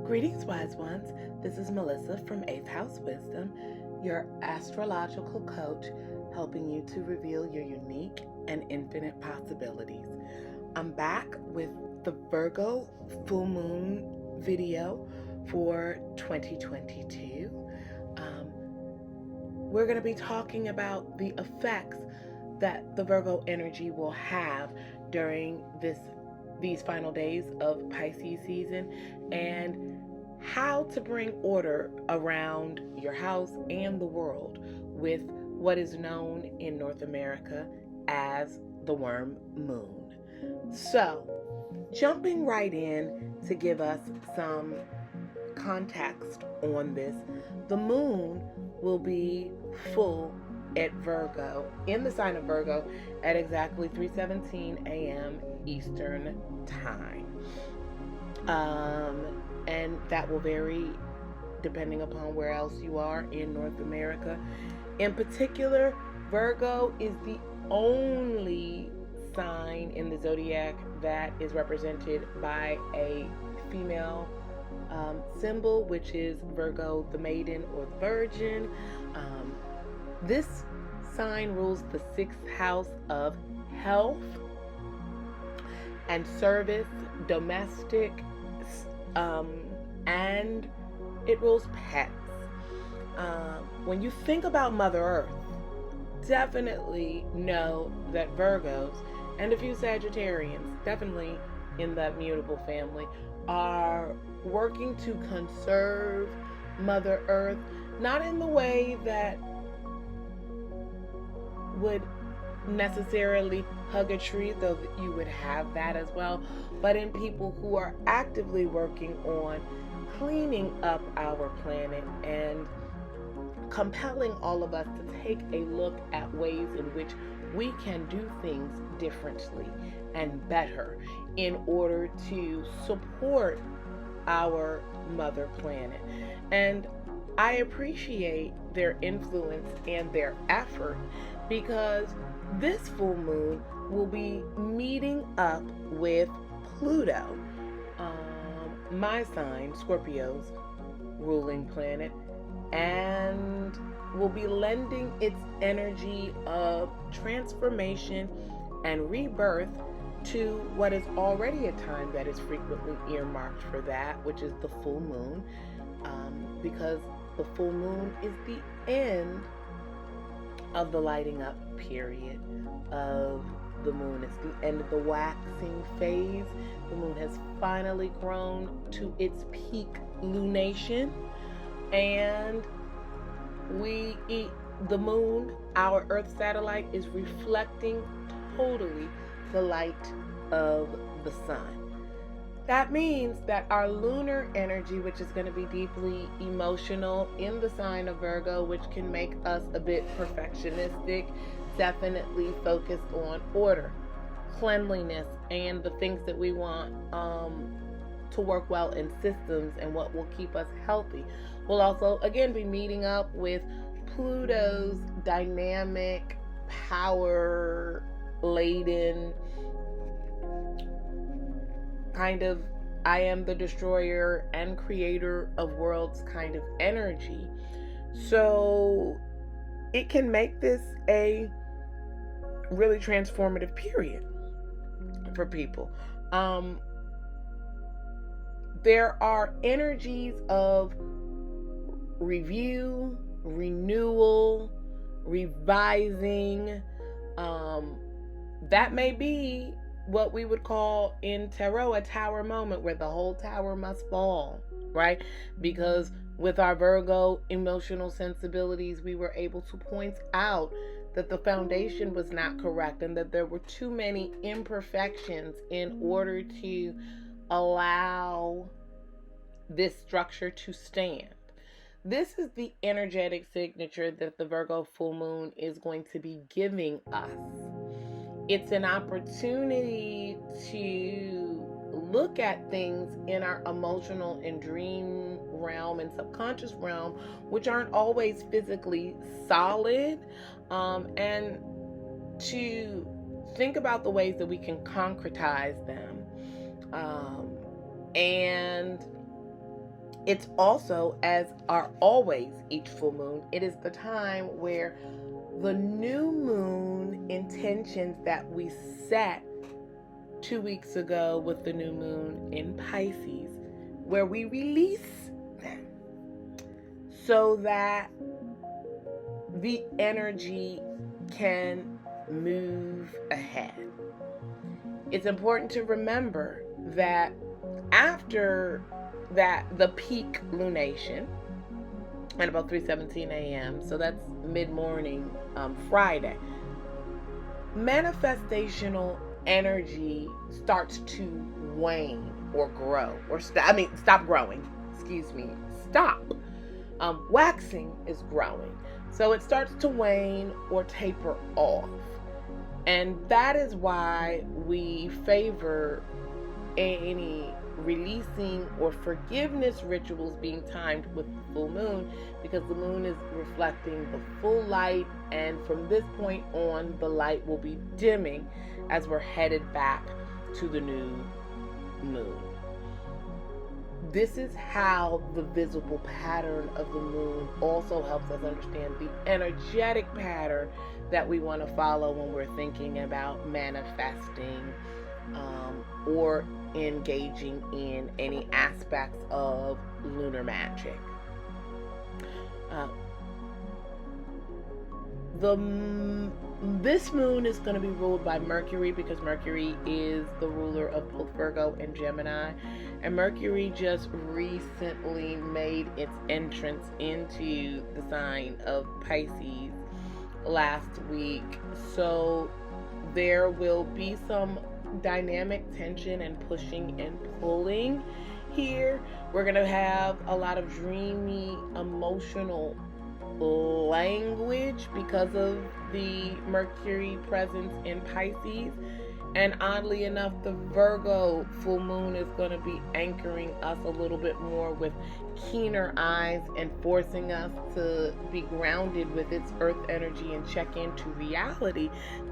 Greetings, wise ones. This is Melissa from 8th House Wisdom, your astrological coach, helping you to reveal your unique and infinite possibilities. I'm back with the Virgo full moon video for 2022. We're going to be talking about the effects that the Virgo energy will have during these final days of Pisces season, and how to bring order around your house and the world with what is known in North America as the worm moon. So, jumping right in to give us some context on this, the moon will be full at Virgo, in the sign of Virgo, at exactly 3:17 a.m. Eastern time. And that will vary depending upon where else you are in North America. In particular, Virgo is the only sign in the zodiac that is represented by a female symbol, which is Virgo, the maiden or the virgin. This sign rules the 6th house of health and service, domestic, and it rules pets. When you think about Mother Earth, definitely know that Virgos and a few Sagittarians, definitely in that mutable family, are working to conserve Mother Earth, not in the way that would necessarily hug a tree, though you would have that as well, but in people who are actively working on cleaning up our planet and compelling all of us to take a look at ways in which we can do things differently and better in order to support our mother planet. And I appreciate their influence and their effort, because this full moon will be meeting up with Pluto, my sign, Scorpio's ruling planet, and will be lending its energy of transformation and rebirth to what is already a time that is frequently earmarked for that, which is the full moon, because the full moon is the end of the lighting up period of the moon. It's the end of the waxing phase. The moon has finally grown to its peak lunation, and the moon, our Earth satellite, is reflecting totally the light of the sun. That means that our lunar energy, which is going to be deeply emotional in the sign of Virgo, which can make us a bit perfectionistic, definitely focused on order, cleanliness, and the things that we want to work well in systems and what will keep us healthy. We'll also, again, be meeting up with Pluto's dynamic, power-laden, kind of I am the destroyer and creator of worlds kind of energy. So it can make this a really transformative period for people. There are energies of review, renewal, revising. That may be what we would call in tarot a tower moment, where the whole tower must fall, right? Because with our Virgo emotional sensibilities, we were able to point out that the foundation was not correct and that there were too many imperfections in order to allow this structure to stand. This is the energetic signature that the Virgo full moon is going to be giving us. It's an opportunity to look at things in our emotional and dream realm and subconscious realm, which aren't always physically solid, and to think about the ways that we can concretize them, and It's also, as are always each full moon, it is the time where the new moon intentions that we set 2 weeks ago with the new moon in Pisces, where we release them so that the energy can move ahead. It's important to remember that after that, the peak lunation at about 3:17 a.m., so that's mid-morning Friday, manifestational energy starts to wane or grow, or stop growing. Stop. Waxing is growing. So it starts to wane or taper off. And that is why we favor any releasing or forgiveness rituals being timed with the full moon, because the moon is reflecting the full light, and from this point on, the light will be dimming as we're headed back to the new moon. This is how the visible pattern of the moon also helps us understand the energetic pattern that we want to follow when we're thinking about manifesting or engaging in any aspects of lunar magic. This moon is going to be ruled by Mercury, because Mercury is the ruler of both Virgo and Gemini, and Mercury just recently made its entrance into the sign of Pisces last week. So there will be some dynamic tension and pushing and pulling here. We're going to have a lot of dreamy, emotional language because of the Mercury presence in Pisces. And oddly enough, the Virgo full moon is going to be anchoring us a little bit more with keener eyes and forcing us to be grounded with its earth energy and check into reality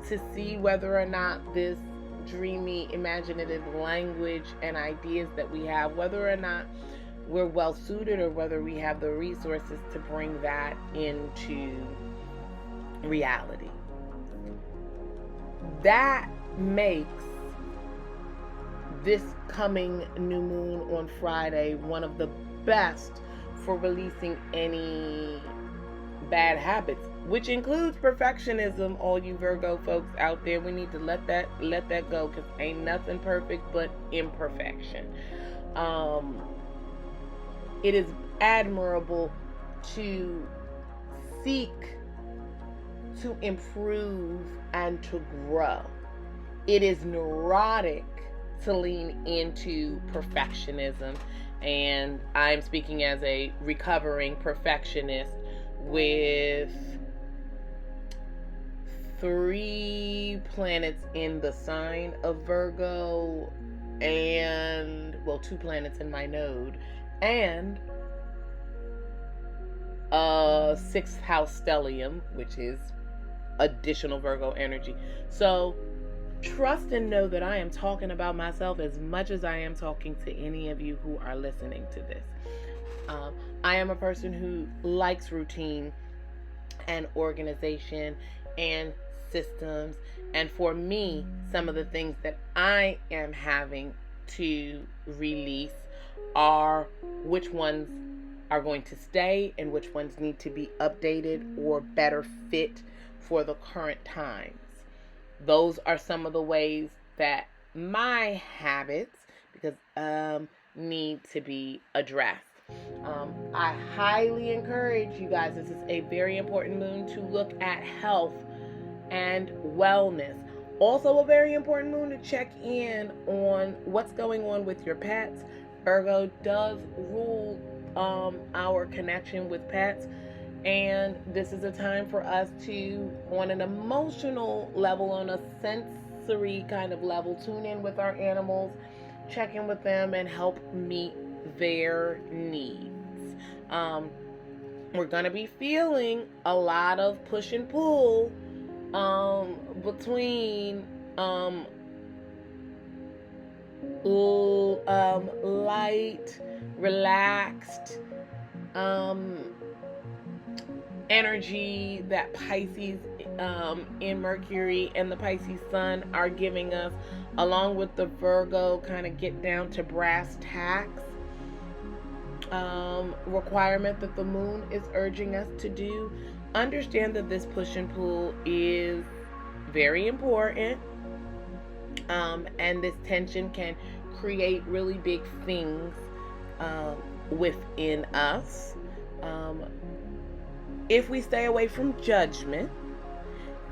to see whether or not this dreamy, imaginative language and ideas that we have, whether or not we're well suited or whether we have the resources to bring that into reality. That makes this coming new moon on Friday one of the best for releasing any bad habits, which includes perfectionism. All you Virgo folks out there, we need to let that go, because ain't nothing perfect but imperfection. It is admirable to seek to improve and to grow. It is neurotic to lean into perfectionism, and I'm speaking as a recovering perfectionist with 3 planets in the sign of Virgo, and 2 planets in my node, and a 6th house stellium, which is additional Virgo energy. So trust and know that I am talking about myself as much as I am talking to any of you who are listening to this. I am a person who likes routine and organization and systems. And for me, some of the things that I am having to release are which ones are going to stay and which ones need to be updated or better fit for the current times. Those are some of the ways that my habits, need to be addressed. I highly encourage you guys, this is a very important moon, to look at health and wellness. Also a very important moon to check in on what's going on with your pets. Virgo does rule our connection with pets, and this is a time for us to, on an emotional level, on a sensory kind of level, tune in with our animals, check in with them, and help meet their needs. We're going to be feeling a lot of push and pull between light, relaxed energy that Pisces in Mercury and the Pisces Sun are giving us, along with the Virgo kind of get down to brass tacks requirement that the Moon is urging us to do. Understand that this push and pull is very important, and this tension can create really big things within us. If we stay away from judgment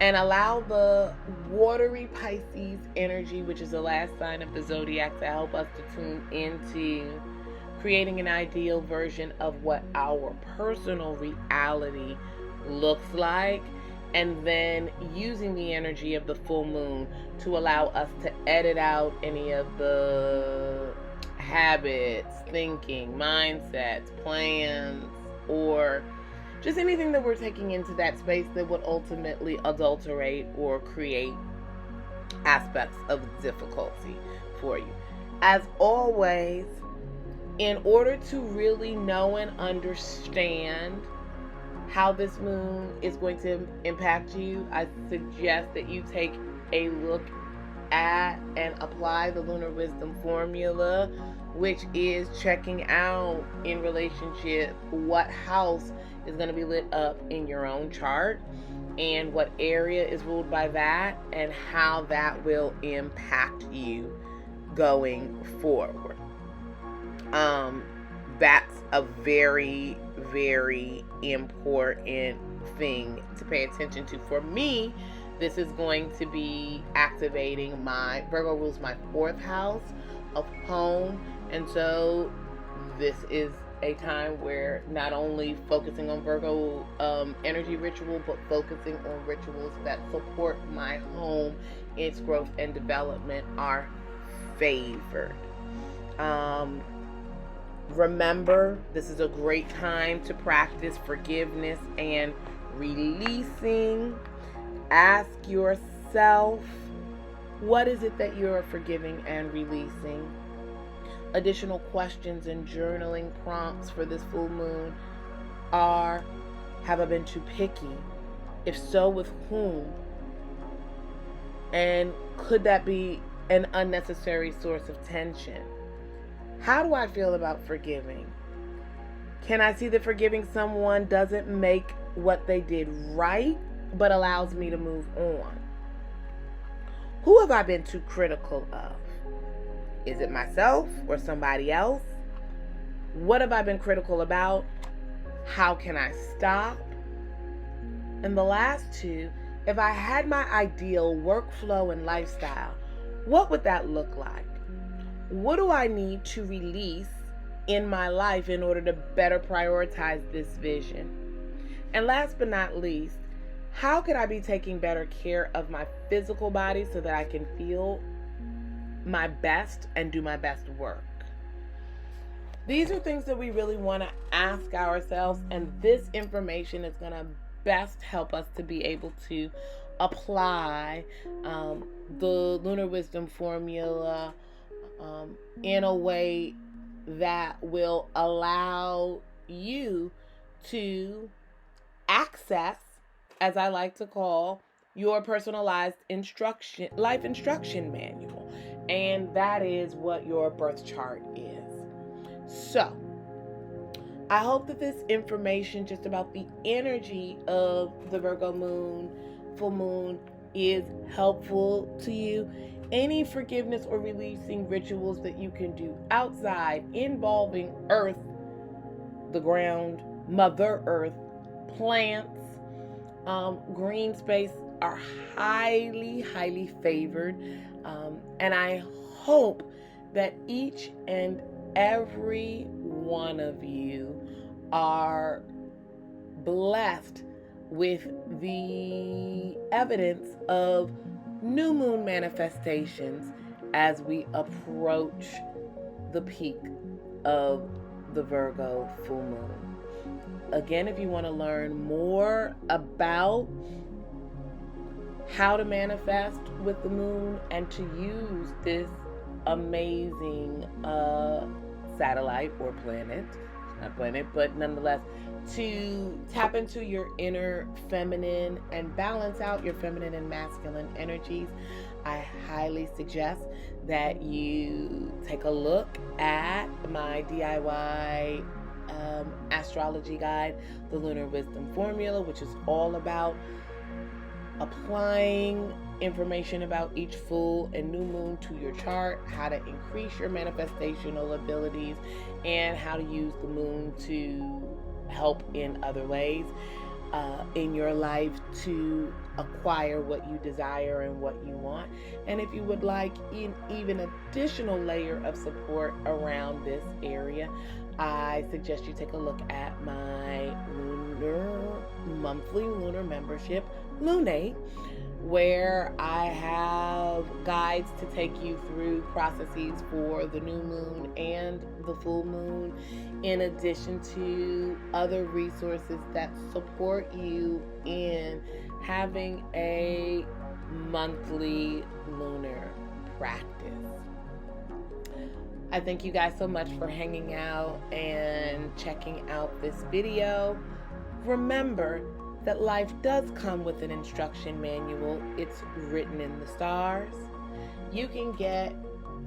and allow the watery Pisces energy, which is the last sign of the zodiac, to help us to tune into creating an ideal version of what our personal reality looks like, and then using the energy of the full moon to allow us to edit out any of the habits, thinking, mindsets, plans, or just anything that we're taking into that space that would ultimately adulterate or create aspects of difficulty for you. As always, in order to really know and understand how this moon is going to impact you, I suggest that you take a look at and apply the Lunar Wisdom Formula, which is checking out in relationship what house is going to be lit up in your own chart and what area is ruled by that and how that will impact you going forward. That's a very, very important thing to pay attention to. For me, this is going to be activating my Virgo rules my 4th house of home, and so this is a time where not only focusing on Virgo energy ritual, but focusing on rituals that support my home, its growth and development are favored. Remember, this is a great time to practice forgiveness and releasing. Ask yourself, what is it that you're forgiving and releasing? Additional questions and journaling prompts for this full moon are, have I been too picky? If so, with whom? And could that be an unnecessary source of tension? How do I feel about forgiving? Can I see that forgiving someone doesn't make what they did right, but allows me to move on? Who have I been too critical of? Is it myself or somebody else? What have I been critical about? How can I stop? And the last two, if I had my ideal workflow and lifestyle, what would that look like? What do I need to release in my life in order to better prioritize this vision? And last but not least, how could I be taking better care of my physical body so that I can feel my best and do my best work? These are things that we really want to ask ourselves, and this information is going to best help us to be able to apply the Lunar Wisdom Formula in a way that will allow you to access, as I like to call, your personalized life instruction manual. And that is what your birth chart is. So, I hope that this information just about the energy of the Virgo moon, full moon, is helpful to you. Any forgiveness or releasing rituals that you can do outside involving Earth, the ground, Mother Earth, plants, green space are highly, highly favored. And I hope that each and every one of you are blessed with the evidence of new moon manifestations as we approach the peak of the Virgo full moon. Again, if you want to learn more about how to manifest with the moon and to use this amazing satellite or planet, not planet, but nonetheless, to tap into your inner feminine and balance out your feminine and masculine energies, I highly suggest that you take a look at my DIY astrology guide, the Lunar Wisdom Formula, which is all about applying information about each full and new moon to your chart, how to increase your manifestational abilities, and how to use the moon to help in other ways in your life to acquire what you desire and what you want. And if you would like even additional layer of support around this area, I suggest you take a look at my monthly lunar membership, Lunate, where I have guides to take you through processes for the new moon and the full moon, in addition to other resources that support you in having a monthly lunar practice. I thank you guys so much for hanging out and checking out this video. Remember that life does come with an instruction manual. It's written in the stars. You can get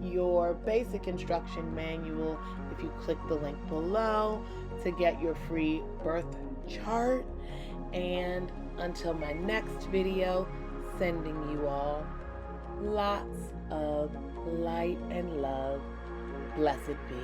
your basic instruction manual if you click the link below to get your free birth chart. And until my next video, sending you all lots of light and love. Blessed be.